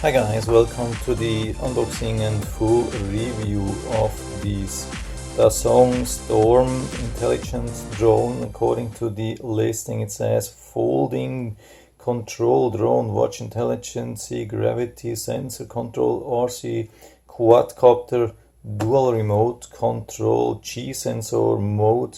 Hi guys, welcome to the unboxing and full review of this DAZHONG Storm Intelligent Drone. According to the listing, it says folding control drone, watch intelligence, gravity sensor control, RC quadcopter, dual remote control, G sensor mode,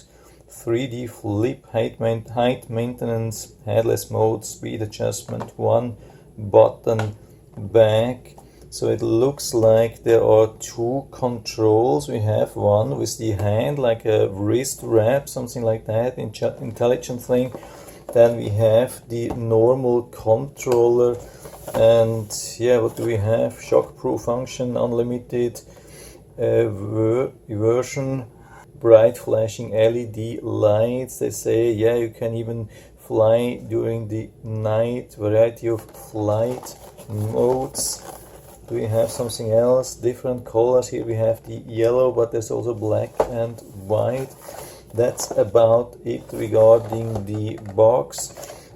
3D flip, height maintenance, headless mode, speed adjustment, one button back. So it looks like there are two controls. We have one with the hand, like a wrist wrap, something like that, intelligent thing. Then we have the normal controller, and yeah, what do we have? Shockproof function, unlimited version, bright flashing LED lights. They say, yeah, you can even fly during the night, variety of flight modes. Do we have something else? Different colors. Here we have the yellow, but there's also black and white. That's about it regarding the box.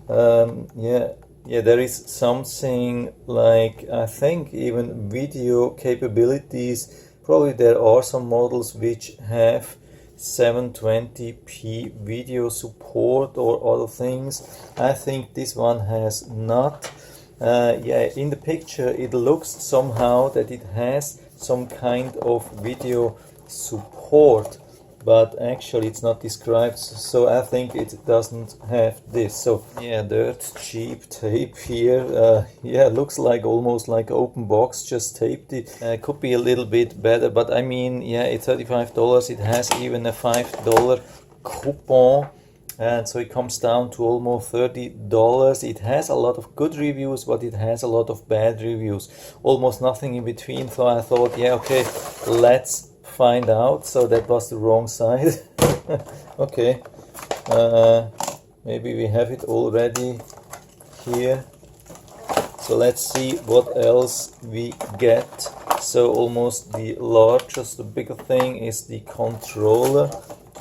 Yeah, there is something like, I think, even video capabilities. Probably there are some models which have 720p video support or other things. I think this one has not. Yeah, in the picture it looks somehow that it has some kind of video support, but actually it's not described, so I think it doesn't have this. So yeah, dirt cheap tape here. Yeah, looks like almost like open box, just taped it. Could be a little bit better, but I mean, yeah, it's $35. It has even a $5 coupon, and so it comes down to almost $30. It has a lot of good reviews, but it has a lot of bad reviews, almost nothing in between. So I thought, yeah, okay, let's find out. So that was the wrong side. Okay, maybe we have it already here. So let's see what else we get. So almost the largest, the bigger thing is the controller.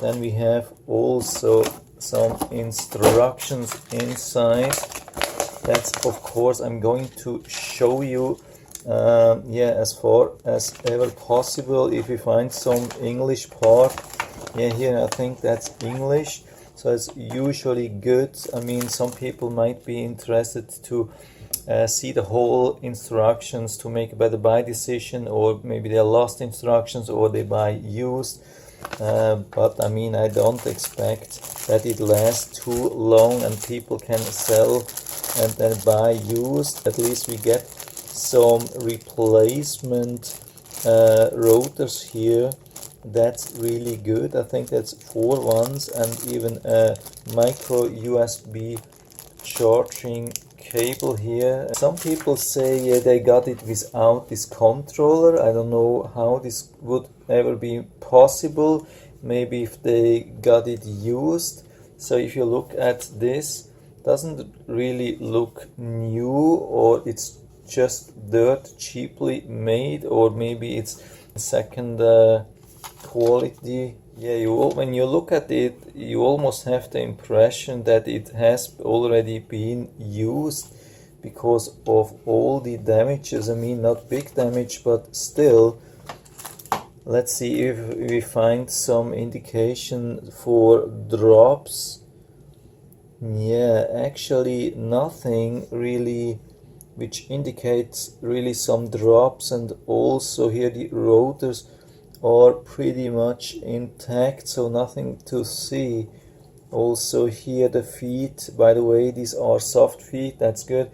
Then we have also some instructions inside. That's, of course, I'm going to show you, yeah, as far as ever possible. If we find some English part, yeah, here I think that's English, so it's usually good. I mean, some people might be interested to see the whole instructions to make a better buy decision, or maybe they're lost instructions or they buy used. But I mean, I don't expect that it lasts too long and people can sell and then buy used. At least we get some replacement rotors here. That's really good. I think that's 4 ones, and even a micro USB charging cable here. Some people say, yeah, they got it without this controller. I don't know how this would ever be possible. Maybe if they got it used. So if you look at this, doesn't really look new, or it's just dirt cheaply made, or maybe it's second quality. Yeah, when you look at it, you almost have the impression that it has already been used because of all the damages. I mean, not big damage, but still. Let's see if we find some indication for drops. Yeah, actually nothing really which indicates really some drops, and also here the rotors are pretty much intact, so nothing to see. Also here the feet, by the way, these are soft feet. That's good.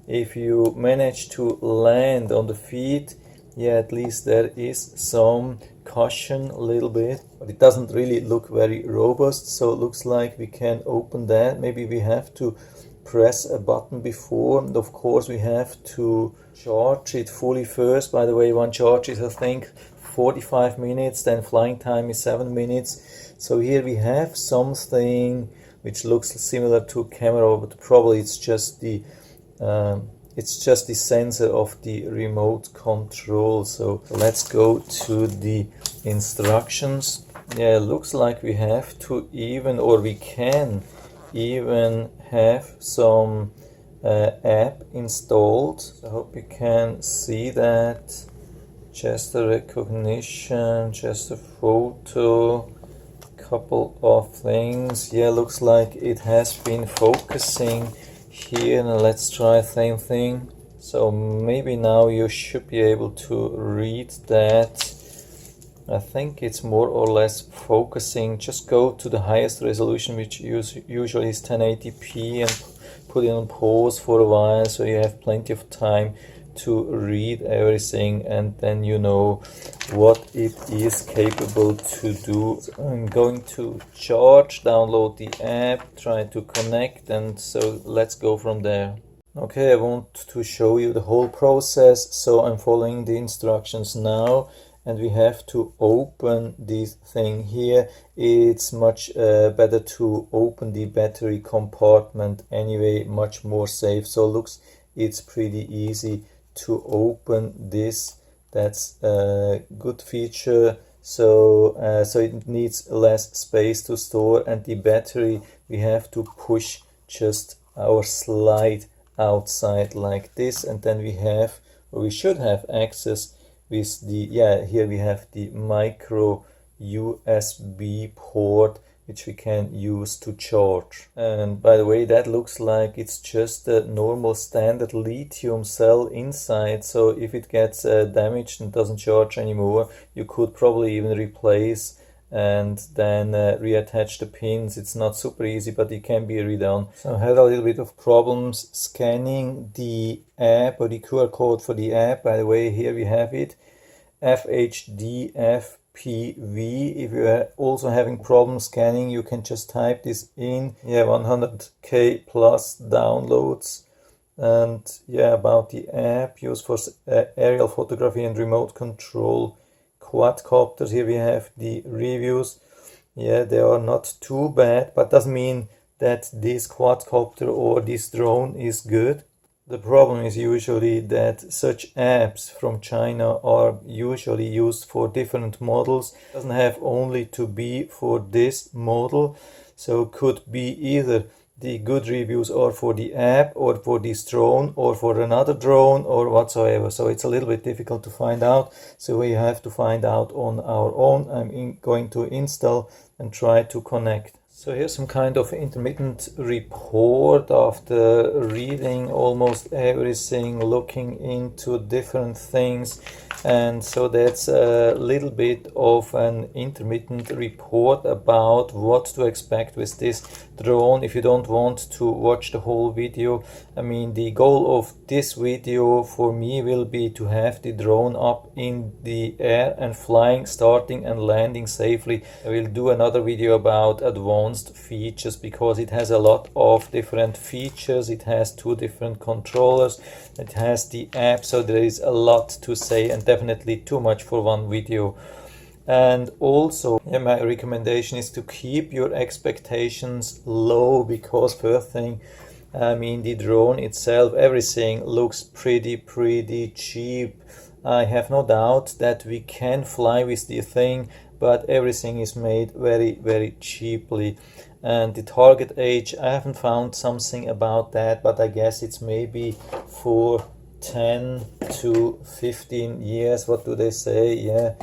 If you manage to land on the feet, yeah, at least there is some cushion a little bit, but it doesn't really look very robust. So it looks like we can open that. Maybe we have to press a button before, and of course we have to charge it fully first. By the way, one charge is, I think, 45 minutes, then flying time is 7 minutes. So here we have something which looks similar to a camera, but probably it's just the sensor of the remote control. So let's go to the instructions. Yeah, it looks like we have to even, or we can even have some app installed. So I hope you can see that. Gesture recognition, gesture photo, couple of things. Yeah, looks like it has been focusing here. Now let's try same thing. So maybe now you should be able to read that. I think it's more or less focusing. Just go to the highest resolution, which usually is 1080p, and put it on pause for a while so you have plenty of time to read everything, and then you know what it is capable to do. So I'm going to charge, download the app, try to connect, and so let's go from there. Okay, I want to show you the whole process, so I'm following the instructions now, and we have to open this thing here. It's much better to open the battery compartment anyway, much more safe. So looks, it's pretty easy to open this. That's a good feature. So it needs less space to store, and the battery we have to push just our slide outside like this, and then we have, or we should have access with the, yeah, here we have the micro USB port which we can use to charge. And by the way, that looks like it's just a normal standard lithium cell inside, so if it gets damaged and doesn't charge anymore, you could probably even replace and then reattach the pins. It's not super easy, but it can be redone. So I had a little bit of problems scanning the app, or the QR code for the app. By the way, here we have it, FHDFPV. If you are also having problems scanning, you can just type this in. Yeah, 100k plus downloads. And yeah, about the app, used for aerial photography and remote control quadcopters. Here we have the reviews. Yeah, they are not too bad, but doesn't mean that this quadcopter or this drone is good. The problem is usually that such apps from China are usually used for different models. It doesn't have only to be for this model, so it could be either the good reviews are for the app or for this drone or for another drone or whatsoever. So it's a little bit difficult to find out, so we have to find out on our own. I'm going to install and try to connect. So here's some kind of intermittent report after reading almost everything, looking into different things, and so that's a little bit of an intermittent report about what to expect with this drone. If you don't want to watch the whole video, I mean, the goal of this video for me will be to have the drone up in the air and flying, starting and landing safely. I will do another video about advanced features because it has a lot of different features. It has 2 different controllers, it has the app, so there is a lot to say and definitely too much for one video. And also, yeah, my recommendation is to keep your expectations low, because first thing, I mean, the drone itself, everything looks pretty cheap. I have no doubt that we can fly with the thing, but everything is made very cheaply. And the target age, I haven't found something about that, but I guess it's maybe for 10 to 15 years. What do they say? Yeah,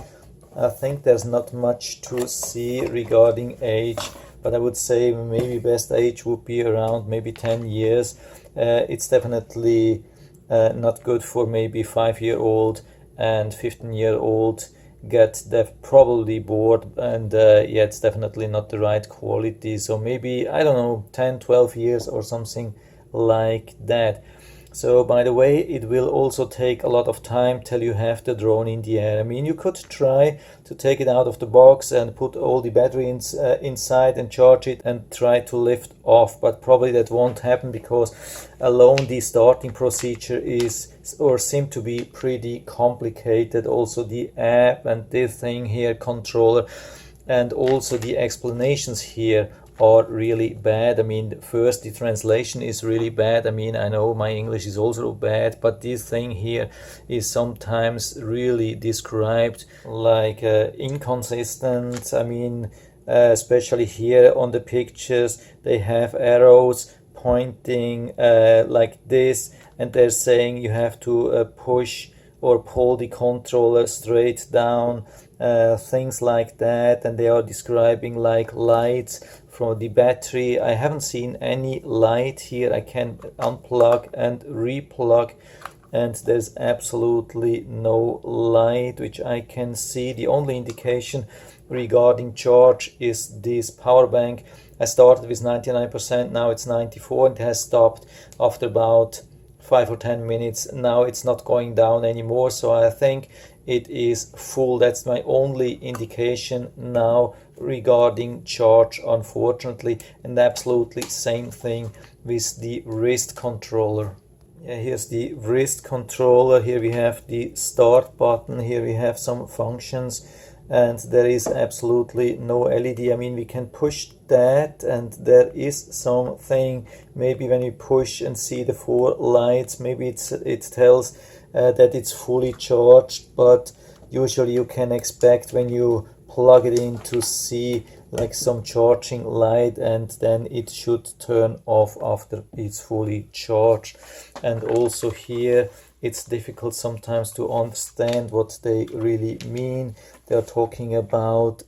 I think there's not much to see regarding age, but I would say maybe best age would be around maybe 10 years. It's definitely not good for maybe 5-year-old and 15-year-old. Get probably bored, and yeah, it's definitely not the right quality. So maybe, I don't know, 10-12 years or something like that. So by the way, it will also take a lot of time till you have the drone in the air. I mean, you could try to take it out of the box and put all the batteries inside and charge it and try to lift off, but probably that won't happen because alone the starting procedure is or seem to be pretty complicated. Also the app and this thing here, controller, and also the explanations here are really bad. I mean, first, the translation is really bad. I mean, I know my English is also bad, but this thing here is sometimes really described like inconsistent. I mean, especially here on the pictures, they have arrows pointing like this, and they're saying you have to push or pull the controller straight down, things like that. And they are describing like lights from the battery. I haven't seen any light here. I can unplug and replug, and there's absolutely no light which I can see. The only indication regarding charge is this power bank. I started with 99%, now it's 94%, and it has stopped after about 5 or 10 minutes. Now it's not going down anymore, so I think it is full. That's my only indication now regarding charge, unfortunately. And absolutely same thing with the wrist controller. Yeah, here's the wrist controller. Here we have the start button. Here we have some functions, and there is absolutely no LED. I mean, we can push that, and there is something. Maybe when you push and see the 4 lights, maybe it tells that it's fully charged, but usually you can expect when you plug it in to see like some charging light, and then it should turn off after it's fully charged. And also here it's difficult sometimes to understand what they really mean. They are talking about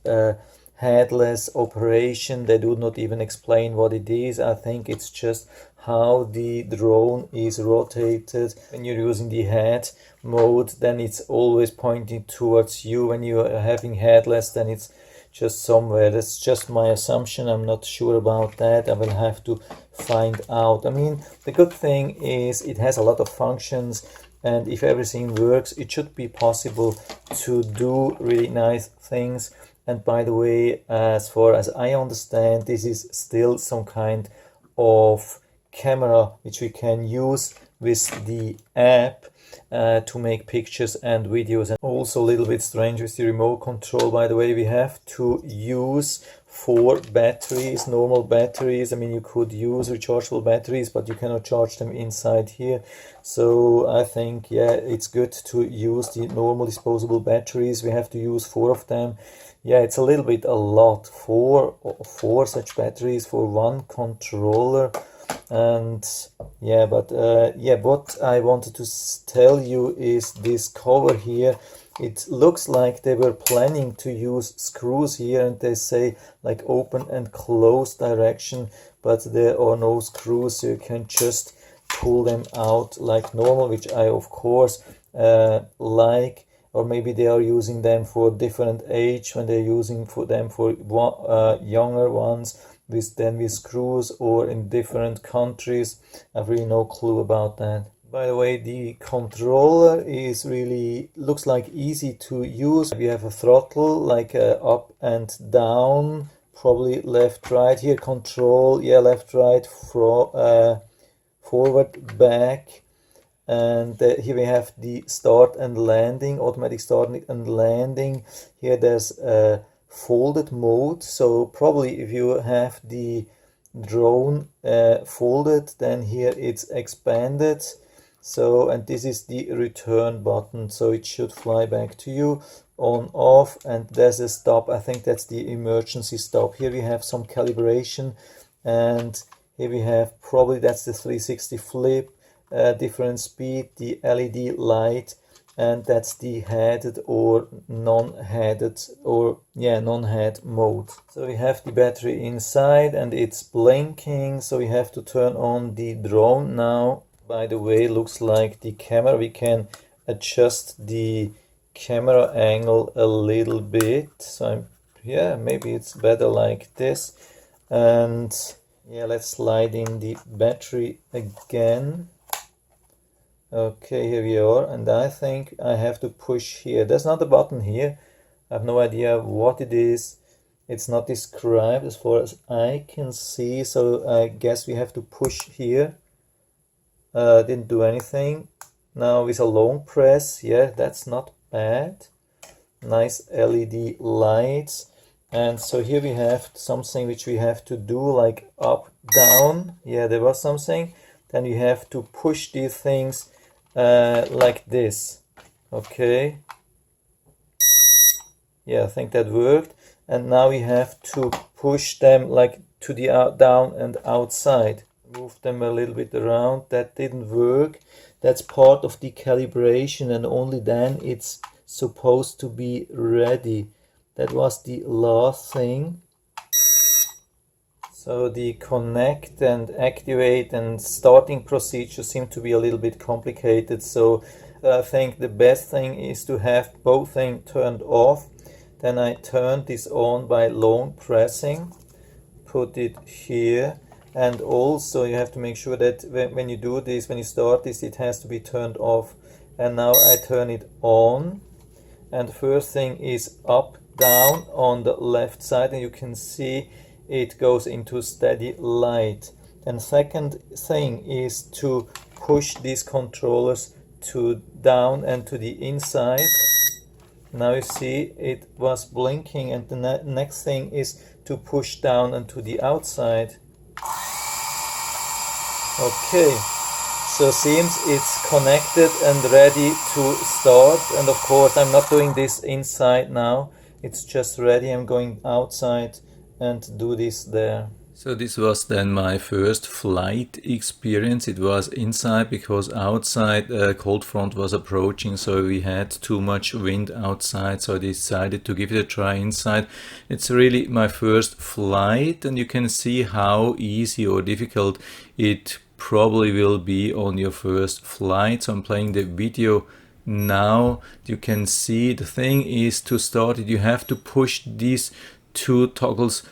headless operation. They do not even explain what it is. I think it's just how the drone is rotated. When you're using the head mode, then it's always pointing towards you. When you are having headless, then it's just somewhere. That's just my assumption. I'm not sure about that. I will have to find out. I mean, the good thing is it has a lot of functions, and if everything works, it should be possible to do really nice things. And by the way, as far as I understand, this is still some kind of camera which we can use with the app to make pictures and videos. And also a little bit strange with the remote control, by the way, we have to use 4 batteries, normal batteries. I mean, you could use rechargeable batteries, but you cannot charge them inside here. So I think, yeah, it's good to use the normal disposable batteries. We have to use 4 of them. Yeah, it's a little bit a lot, four such batteries for one controller. And yeah, but yeah, what I wanted to tell you is this cover here. It looks like they were planning to use screws here, and they say like open and close direction, but there are no screws, so you can just pull them out like normal, which I of course like. Or maybe they are using them for different age, when they're using them for younger ones with screws, or in different countries. I've really no clue about that. By the way, the controller is really looks like easy to use. We have a throttle like up and down, probably left right. Here control, yeah, left right, forward, back. And here we have the start and landing, automatic start and landing. Here there's a folded mode, so probably if you have the drone folded, then here it's expanded. So, and this is the return button, so it should fly back to you, on, off. And there's a stop, I think that's the emergency stop. Here we have some calibration, and here we have probably that's the 360 flip. Different speed, the LED light, and that's the headed or non-headed, or yeah, non-head mode. So we have the battery inside and it's blinking, so we have to turn on the drone now. By the way, looks like the camera, we can adjust the camera angle a little bit. So yeah, maybe it's better like this. And yeah, let's slide in the battery again. Okay, here we are, and I think I have to push here. There's not a button here. I have no idea what it is. It's not described as far as I can see, so I guess we have to push here. Didn't do anything. Now with a long press, yeah, that's not bad. Nice LED lights. And so here we have something which we have to do, like up, down. Yeah, there was something. Then you have to push these things like this. Okay, yeah, I think that worked. And now we have to push them like to the down and outside. move them a little bit around. That didn't work. That's part of the calibration, and only then it's supposed to be ready. That was the last thing. So the connect and activate and starting procedure seem to be a little bit complicated. So I think the best thing is to have both things turned off. Then I turn this on by long pressing, put it here, and also you have to make sure that when you do this, when you start this, it has to be turned off. And now I turn it on, and the first thing is up, down on the left side, and you can see it goes into steady light. And second thing is to push these controllers to down and to the inside. Now you see it was blinking, and the next thing is to push down and to the outside. Okay, so seems it's connected and ready to start. And of course I'm not doing this inside now, it's just ready. I'm going outside and do this there. So this was then my first flight experience. It was inside because outside cold front was approaching, so we had too much wind outside, so I decided to give it a try inside. It's really my first flight, and you can see how easy or difficult it probably will be on your first flight. So I'm playing the video now. You can see the thing is, to start it you have to push these two toggles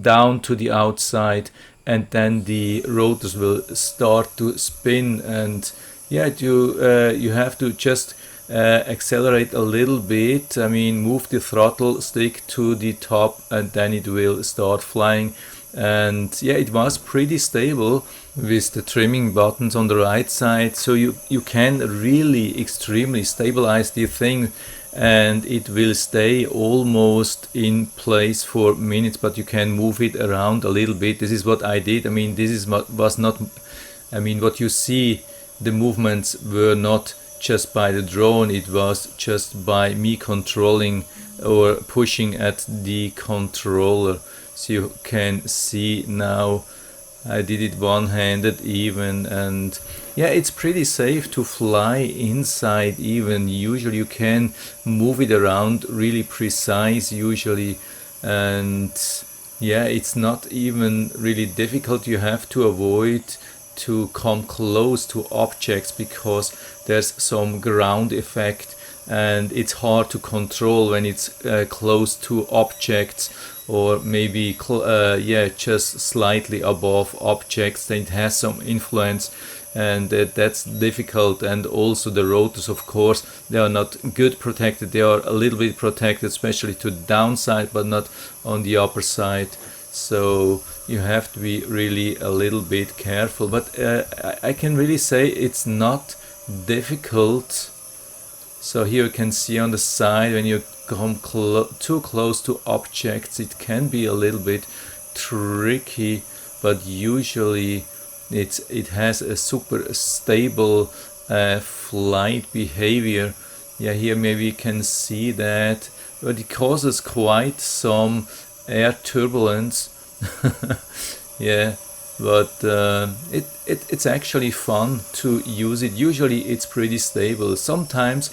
down to the outside, and then the rotors will start to spin. And yeah, you have to just accelerate a little bit. I mean, move the throttle stick to the top, and then it will start flying. And yeah, it was pretty stable with the trimming buttons on the right side, so you can really extremely stabilize the thing, and it will stay almost in place for minutes, but you can move it around a little bit. This is what I did. I mean, this is was not, I mean, what you see, the movements were not just by the drone, it was just by me controlling or pushing at the controller. So you can see now I did it one-handed even, and yeah, it's pretty safe to fly inside even. Usually you can move it around really precise usually, and yeah, it's not even really difficult. You have to avoid to come close to objects because there's some ground effect, and it's hard to control when it's close to objects, or maybe yeah, just slightly above objects. Then it has some influence, and that's difficult. And also the rotors, of course, they are not good protected. They are a little bit protected, especially to the downside, but not on the upper side. So you have to be really a little bit careful. But I can really say it's not difficult. So here you can see on the side, when you come too close to objects, it can be a little bit tricky, but usually it has a super stable flight behavior. Yeah, here maybe you can see that, but it causes quite some air turbulence. Yeah, but it's actually fun to use it. Usually it's pretty stable. Sometimes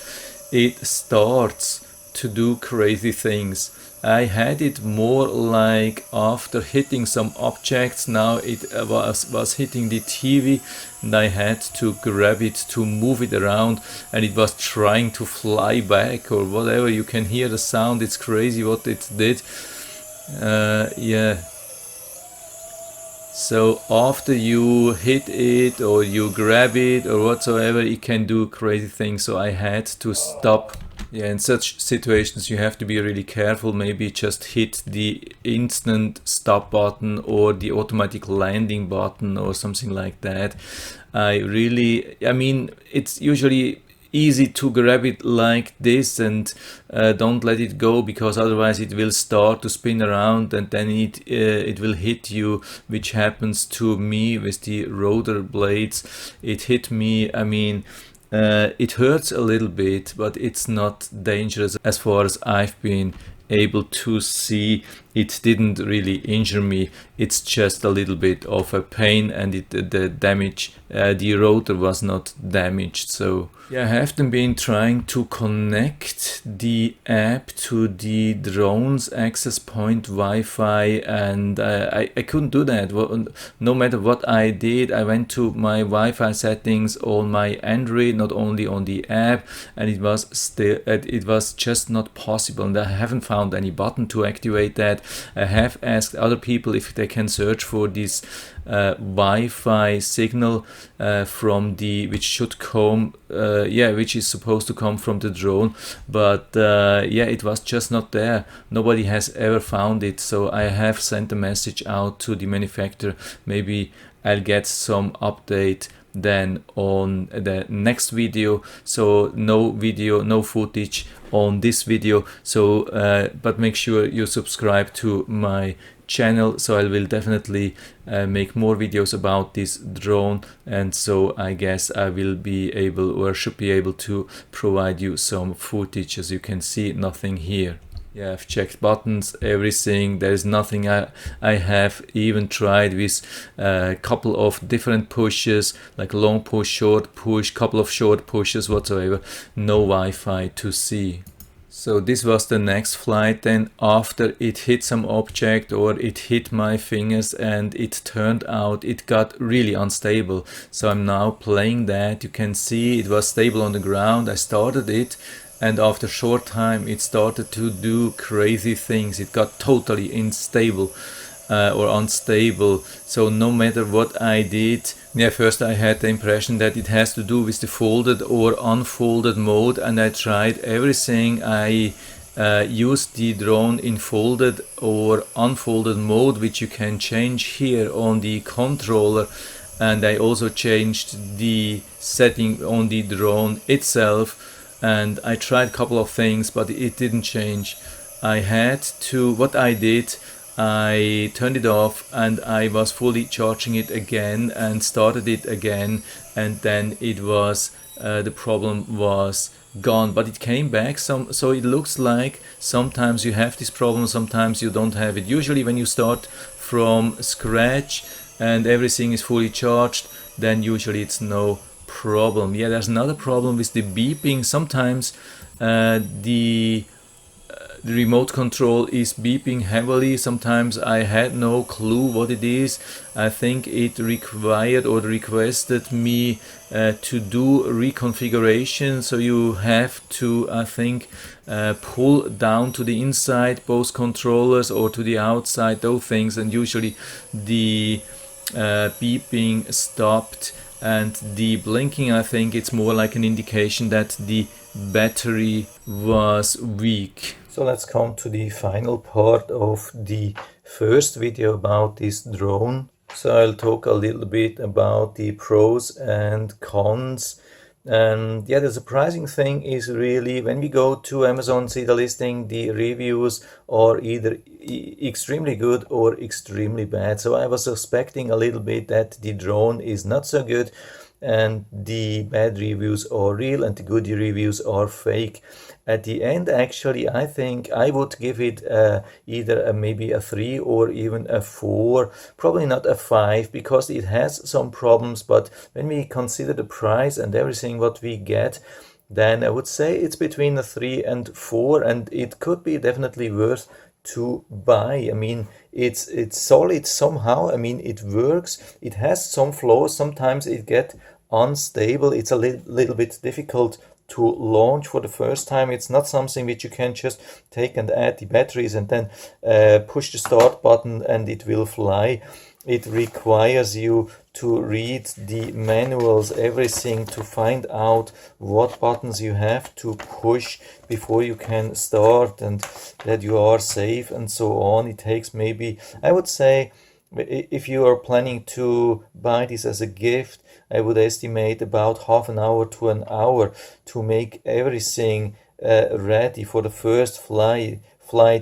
it starts to do crazy things. I had it more like after hitting some objects. Now it was hitting the TV, and I had to grab it to move it around, and it was trying to fly back or whatever. You can hear the sound. It's crazy what it did. Yeah. So after you hit it or you grab it or whatsoever, it can do crazy things. So I had to stop. Yeah, in such situations you have to be really careful. Maybe just hit the instant stop button or the automatic landing button or something like that. I mean, it's usually easy to grab it like this and don't let it go, because otherwise it will start to spin around and then it will hit you, which happens to me with the rotor blades. It hit me. I mean, it hurts a little bit, but it's not dangerous as far as I've been able to see. it didn't really injure me. It's just a little bit of a pain, and the damage, the rotor was not damaged. So yeah, I have been trying to connect the app to the drone's access point Wi-Fi, and I couldn't do that. No matter what I did, I went to my Wi-Fi settings on my Android, not only on the app, and it was just not possible, and I haven't found any button to activate that. I have asked other people if they can search for this Wi-Fi signal from which should come, which is supposed to come from the drone, but it was just not there. Nobody has ever found it, so I have sent a message out to the manufacturer. Maybe I'll get some update then on the next video. So no footage on this video, so but make sure you subscribe to my channel, so I will definitely make more videos about this drone, and so I guess I will be able, or should be able, to provide you some footage. As you can see, nothing here. Yeah, I've checked buttons, everything. There is nothing. I have even tried with a couple of different pushes, like long push, short push, couple of short pushes whatsoever. No Wi-Fi to see. So this was the next flight then, after it hit some object, or it hit my fingers, and it turned out it got really unstable. So I'm now playing that. You can see it was stable on the ground. I started it, and after a short time it started to do crazy things. It got totally unstable. So no matter what I did, first I had the impression that it has to do with the folded or unfolded mode, and I tried everything. I used the drone in folded or unfolded mode, which you can change here on the controller, and I also changed the setting on the drone itself, and I tried a couple of things, but it didn't change. What I did, I turned it off, and I was fully charging it again and started it again, and then it was the problem was gone, but it came back. So it looks like sometimes you have this problem, sometimes you don't have it. Usually when you start from scratch and everything is fully charged, then usually it's no problem. Yeah, there's another problem with the beeping. Sometimes the remote control is beeping heavily. Sometimes I had no clue what it is. I think it required or requested me to do reconfiguration. So you have to, I think, pull down to the inside both controllers, or to the outside, those things, and usually the beeping stopped. And the blinking, I think it's more like an indication that the battery was weak. So let's come to the final part of the first video about this drone. So I'll talk a little bit about the pros and cons. And yeah, the surprising thing is really when we go to Amazon, see the listing, the reviews are either extremely good or extremely bad. So I was suspecting a little bit that the drone is not so good, and the bad reviews are real and the good reviews are fake. At the end, actually, I think I would give it either maybe a 3 or even a 4, probably not a 5, because it has some problems. But when we consider the price and everything what we get, then I would say it's between a 3 and 4, and it could be definitely worth to buy. I mean, it's solid somehow. I mean, it works. It has some flaws. Sometimes it gets unstable. It's a little bit difficult to launch for the first time. It's not something which you can just take and add the batteries and then push the start button and it will fly. It requires you to read the manuals, everything, to find out what buttons you have to push before you can start, and that you are safe and so on. It takes maybe, I would say, if you are planning to buy this as a gift, I would estimate about half an hour to an hour to make everything ready for the first flight.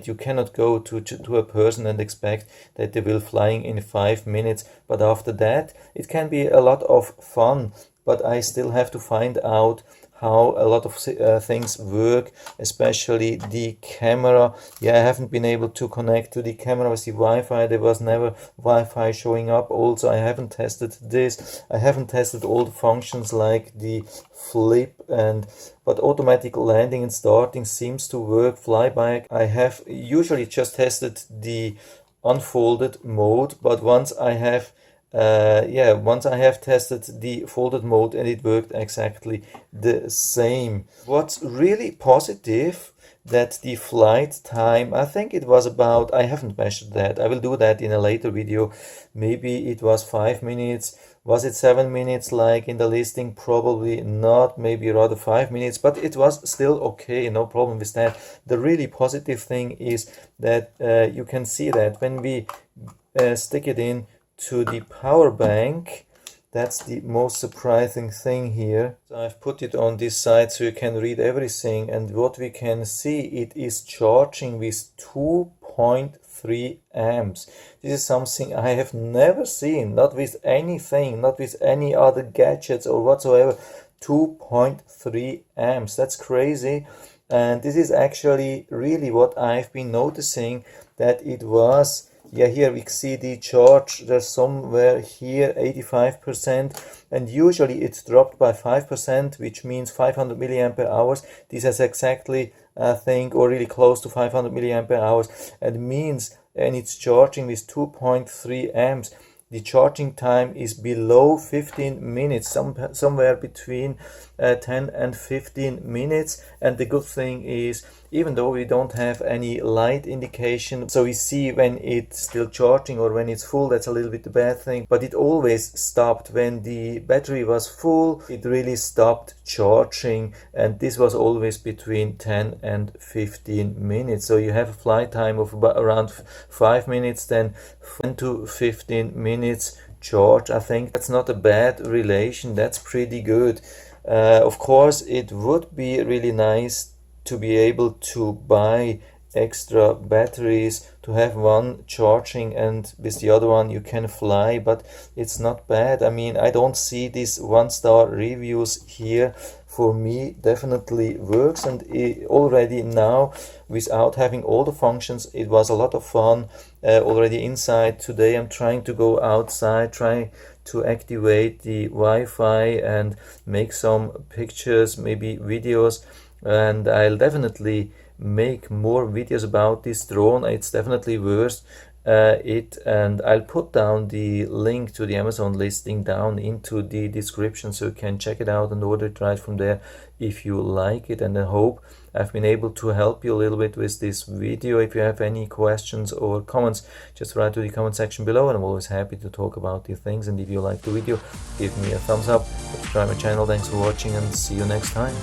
You cannot go to a person and expect that they will flying in 5 minutes, but after that it can be a lot of fun. But I still have to find out how a lot of things work, especially the camera. Yeah, I haven't been able to connect to the camera with the Wi-Fi. There was never Wi-Fi showing up. Also, I haven't tested this. I haven't tested all the functions like the flip, but automatic landing and starting seems to work. Flyby, I have usually just tested the unfolded mode, but once I have tested the folded mode, and it worked exactly the same. What's really positive, that the flight time, I think it was about, I haven't measured that, I will do that in a later video, maybe it was 5 minutes. Was it 7 minutes like in the listing? Probably not, maybe rather 5 minutes, but it was still okay, no problem with that. The really positive thing is that you can see that when we stick it in to the power bank, that's the most surprising thing here. So I've put it on this side so you can read everything, and what we can see, it is charging with 2.3 amps. This is something I have never seen, not with anything, not with any other gadgets or whatsoever. 2.3 amps, that's crazy. And this is actually really what I've been noticing, that it was, yeah, here we see the charge, there's somewhere here 85%, and usually it's dropped by 5%, which means 500 milliampere hours. This is exactly, I think, or really close to 500 milliampere hours, and means, and it's charging with 2.3 amps. The charging time is below 15 minutes, somewhere between 10 and 15 minutes. And the good thing is, even though we don't have any light indication, so we see when it's still charging or when it's full, that's a little bit the bad thing. But it always stopped when the battery was full, it really stopped charging, and this was always between 10 and 15 minutes. So you have a flight time of about around 5 minutes, then 10 to 15 minutes charge. I think that's not a bad relation, that's pretty good. Of course, it would be really nice to be able to buy extra batteries, to have one charging and with the other one you can fly, but it's not bad. I mean, I don't see these 1-star reviews here. For me, definitely works, and already now, without having all the functions, it was a lot of fun already inside. Today I'm trying to go outside, trying to activate the Wi-Fi and make some pictures, maybe videos, and I'll definitely make more videos about this drone. It's definitely worth it, and I'll put down the link to the Amazon listing down into the description, so you can check it out and order it right from there if you like it. And I hope I've been able to help you a little bit with this video. If you have any questions or comments, just write to the comment section below, and I'm always happy to talk about these things. And if you like the video, give me a thumbs up, subscribe my channel. Thanks for watching, and see you next time.